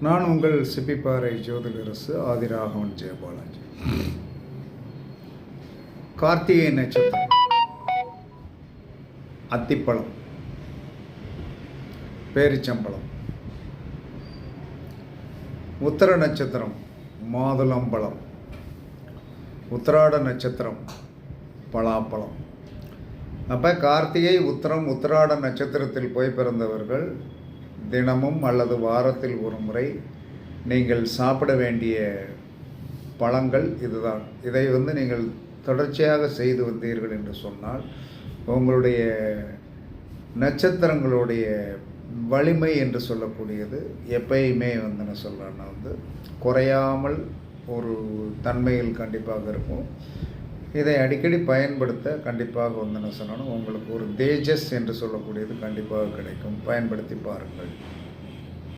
நான் உங்கள் சிப்பிப்பாறை ஜோதிடரசு ஆதிராகவன் ஜெயபாலாஜி. கார்த்திகை நட்சத்திரம் அத்திப்பழம், பேரிச்சம்பழம். உத்தர நட்சத்திரம் மாதுளம்பழம். உத்திராட நட்சத்திரம் பலாப்பழம். அப்போ கார்த்திகை, உத்திரம், உத்திராட நட்சத்திரத்தில் போய் பிறந்தவர்கள் தினமும் அல்லது வாரத்தில் ஒரு முறை நீங்கள் சாப்பிட வேண்டிய பழங்கள் இதுதான். இதை நீங்கள் தொடர்ச்சியாக செய்து வந்தீர்கள் என்று சொன்னால் உங்களுடைய நட்சத்திரங்களுடைய வலிமை என்று சொல்லக்கூடியது எப்பயுமே நான் சொல்கிறேன்னா குறையாமல் ஒரு தன்மையில் கண்டிப்பாக இருக்கும். இதை அடிக்கடி பயன்படுத்த கண்டிப்பாக நான் சொன்னோன்னா உங்களுக்கு ஒரு தேஜஸ் என்று சொல்லக்கூடியது கண்டிப்பாக கிடைக்கும். பயன்படுத்தி பாருங்கள்.